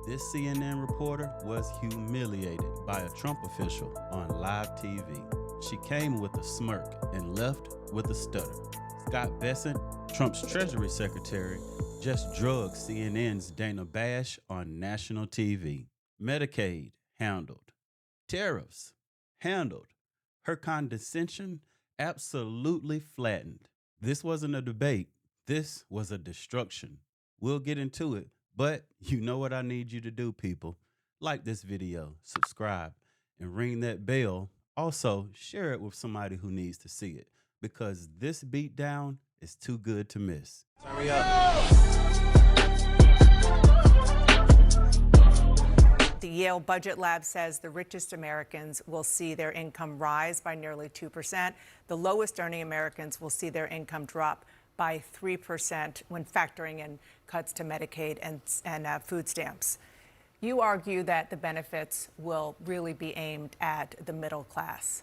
This CNN reporter was humiliated by a Trump official on live TV. She came with a smirk and left with a stutter. Scott Bessant, Trump's Treasury Secretary, just drugged CNN's Dana Bash on national TV. Medicaid, handled. Tariffs, handled. Her condescension, absolutely flattened. This wasn't a debate. This was a destruction. We'll get into it, but you know what I need you to do, people. Like this video, subscribe, and ring that bell. Also, share it with somebody who needs to see it, because this beatdown is too good to miss. Hurry up. The Yale Budget Lab says the richest Americans will see their income rise by nearly 2%. The lowest earning Americans will see their income drop by 3% when factoring in cuts to Medicaid and food stamps. You argue that the benefits will really be aimed at the middle class.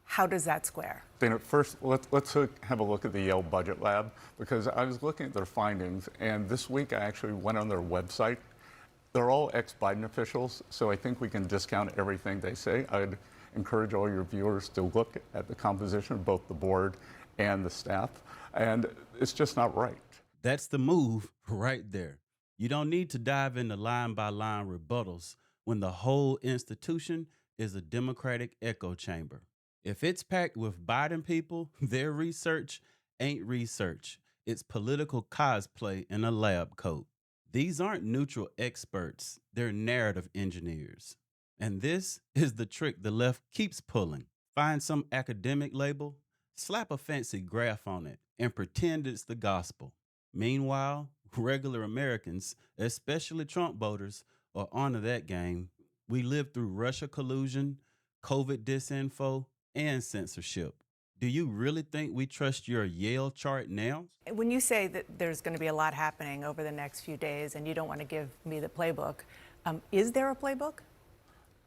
How does that square? Dana, first, let's have a look at the Yale Budget Lab, because I was looking at their findings, and this week I actually went on their website. They're all ex-Biden officials, so I think we can discount everything they say. I'd encourage all your viewers to look at the composition of both the board and the staff, and it's just not right. That's the move right there. You don't need to dive into line-by-line rebuttals when the whole institution is a Democratic echo chamber. If it's packed with Biden people, their research ain't research. It's political cosplay in a lab coat. These aren't neutral experts. They're narrative engineers. And this is the trick the left keeps pulling. Find some academic label, slap a fancy graph on it, and pretend it's the gospel. Meanwhile, regular Americans, especially Trump voters, are onto that game. We lived through Russia collusion, COVID disinfo, and censorship. Do you really think we trust your Yale chart now? When you say that there's going to be a lot happening over the next few days and you don't want to give me the playbook, is there a playbook?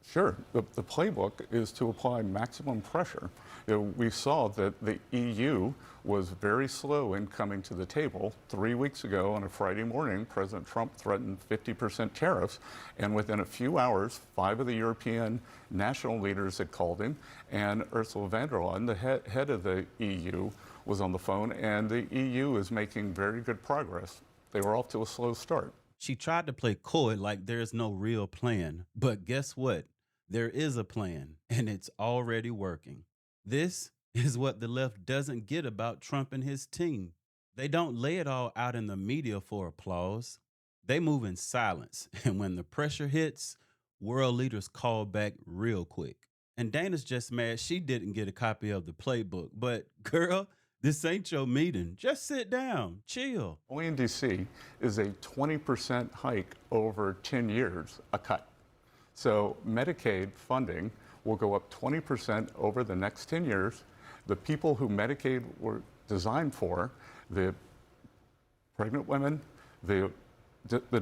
Sure. The playbook is to apply maximum pressure. We saw that the EU was very slow in coming to the table. 3 weeks ago on a Friday morning, President Trump threatened 50% tariffs, and within a few hours, 5 of the European national leaders had called him, and Ursula von der Leyen, the head of the EU, was on the phone, and the EU is making very good progress. They were off to a slow start. She tried to play coy like there's no real plan, but guess what? There is a plan, and it's already working. This is what the left doesn't get about Trump and his team. They don't lay it all out in the media for applause. They move in silence, and when the pressure hits, world leaders call back real quick. And Dana's just mad she didn't get a copy of the playbook. But girl, this ain't your meeting. Just sit down, chill. Only in D.C. is a 20% hike over 10 years, a cut. So Medicaid funding will go up 20% over the next 10 years. The people who Medicaid were designed for, the pregnant women, the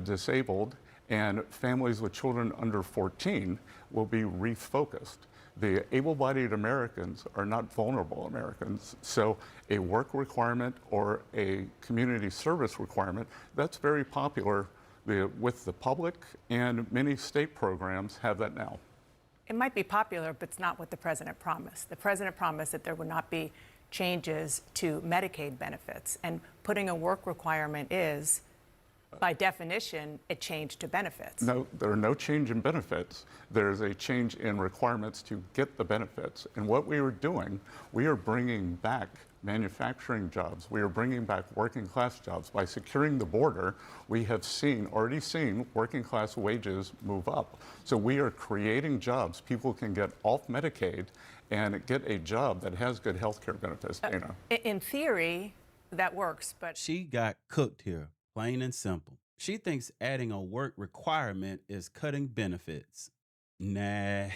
disabled, and families with children under 14 will be refocused. The able-bodied Americans are not vulnerable Americans. So a work requirement or a community service requirement, that's very popular with the public, and many state programs have that now. It might be popular, but it's not what the president promised. The president promised that there would not be changes to Medicaid benefits, and putting a work requirement is, by definition, a change to benefits. No, there are no change in benefits. There's a change in requirements to get the benefits. And what we are doing, we are bringing back manufacturing jobs. We are bringing back working class jobs. By securing the border, we have already seen working class wages move up. So we are creating jobs. People can get off Medicaid and get a job that has good health care benefits. In theory, that works, but She got cooked here, plain and simple. She thinks adding a work requirement is cutting benefits. Nah,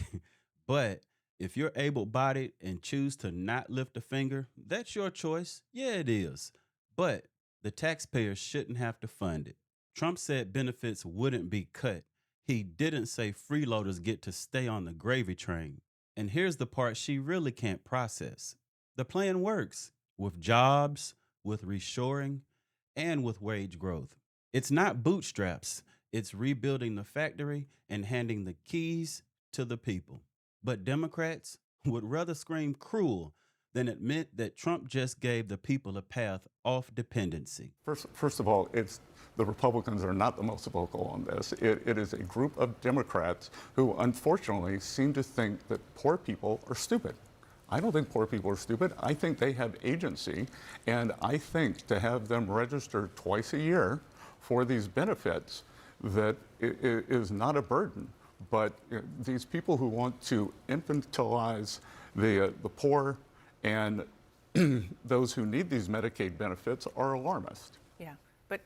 but if you're able-bodied and choose to not lift a finger, that's your choice. Yeah, it is. But the taxpayers shouldn't have to fund it. Trump said benefits wouldn't be cut. He didn't say freeloaders get to stay on the gravy train. And here's the part she really can't process. The plan works with jobs, with reshoring, and with wage growth. It's not bootstraps. It's rebuilding the factory and handing the keys to the people. But Democrats would rather scream cruel than admit that Trump just gave the people a path off dependency. First of all, the Republicans are not the most vocal on this. It is a group of Democrats who unfortunately seem to think that poor people are stupid. I don't think poor people are stupid. I think they have agency, and I think to have them register twice a year for these benefits that is not a burden. But these people who want to infantilize the poor and those who need these Medicaid benefits are alarmist. Yeah, but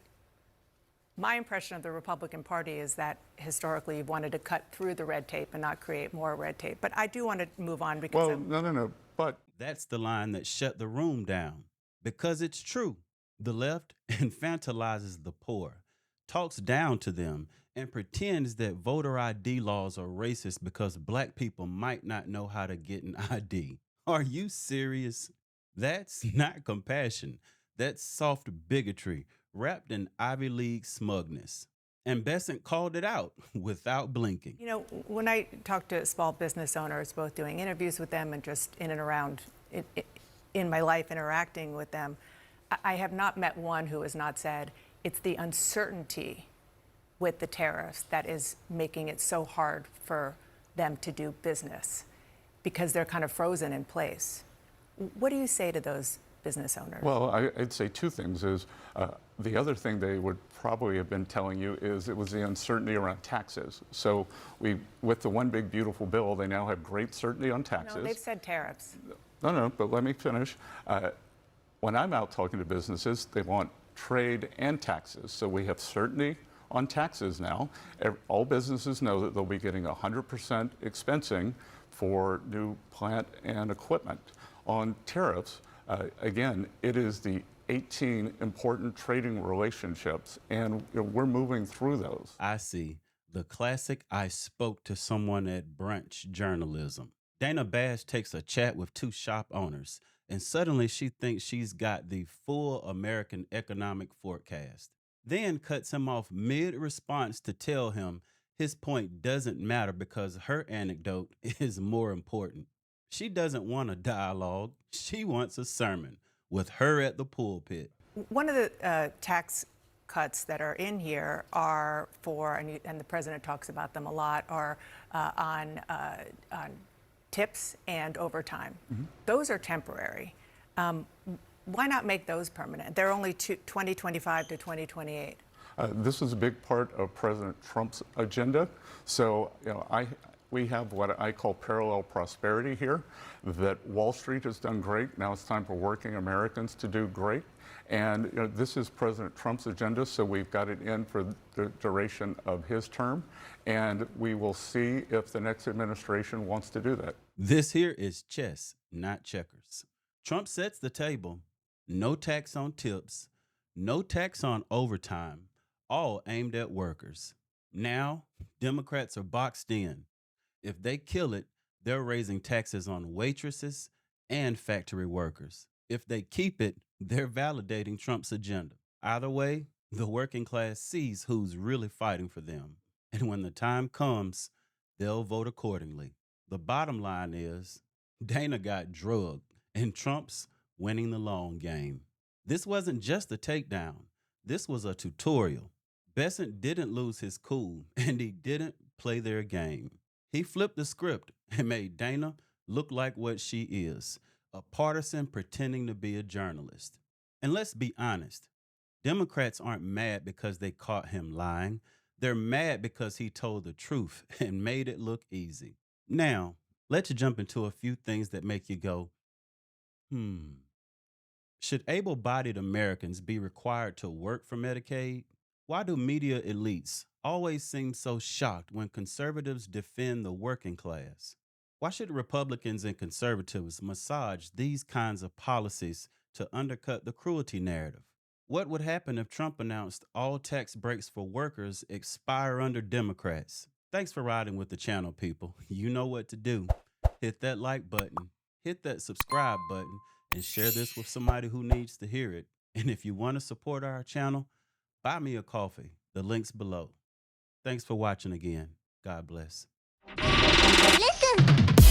my impression of the Republican Party is that historically you've wanted to cut through the red tape and not create more red tape. But I do want to move on because well, no. But that's the line that shut the room down. Because it's true. The left infantilizes the poor, talks down to them, and pretends that voter ID laws are racist because black people might not know how to get an ID. Are you serious? That's not compassion. That's soft bigotry wrapped in Ivy League smugness. And Bessant called it out without blinking. You know, when I talk to small business owners, both doing interviews with them and just in and around in my life interacting with them, I have not met one who has not said it's the uncertainty with the tariffs that is making it so hard for them to do business because they're kind of frozen in place. What do you say to those business owners? Well, I'd say two things. The other thing they would probably have been telling you is it was the uncertainty around taxes. So with the one big beautiful bill, they now have great certainty on taxes. No, they've said tariffs. No, but let me finish. When I'm out talking to businesses, they want trade and taxes. So we have certainty on taxes now. All businesses know that they'll be getting 100% expensing for new plant and equipment. On tariffs, again, it is the 18 important trading relationships, and we're moving through those. I see. The classic I spoke to someone at brunch journalism. Dana Bash takes a chat with two shop owners, and suddenly she thinks she's got the full American economic forecast. Then cuts him off mid-response to tell him his point doesn't matter because her anecdote is more important. She doesn't want a dialogue. She wants a sermon with her at the pulpit. One of the tax cuts that are in here are for, and the president talks about them a lot, are on tips and overtime. Mm-hmm. Those are temporary. Why not make those permanent? They're only 2025 to 2028. This is a big part of President Trump's agenda. So, we have what I call parallel prosperity here, that Wall Street has done great. Now it's time for working Americans to do great. And this is President Trump's agenda, so we've got it in for the duration of his term. And we will see if the next administration wants to do that. This here is chess, not checkers. Trump sets the table. No tax on tips, no tax on overtime, all aimed at workers. Now, Democrats are boxed in. If they kill it, they're raising taxes on waitresses and factory workers. If they keep it, they're validating Trump's agenda. Either way, the working class sees who's really fighting for them. And when the time comes, they'll vote accordingly. The bottom line is, Dana got drugged, and Trump's winning the long game. This wasn't just a takedown. This was a tutorial. Bessant didn't lose his cool, and he didn't play their game. He flipped the script and made Dana look like what she is, a partisan pretending to be a journalist. And let's be honest, Democrats aren't mad because they caught him lying. They're mad because he told the truth and made it look easy. Now, let's jump into a few things that make you go, Should able-bodied Americans be required to work for Medicaid? Why do media elites always seem so shocked when conservatives defend the working class? Why should Republicans and conservatives massage these kinds of policies to undercut the cruelty narrative? What would happen if Trump announced all tax breaks for workers expire under Democrats? Thanks for riding with the channel, people. You know what to do. Hit that like button, hit that subscribe button, and share this with somebody who needs to hear it. And if you want to support our channel, buy me a coffee. The link's below. Thanks for watching again. God bless. Listen.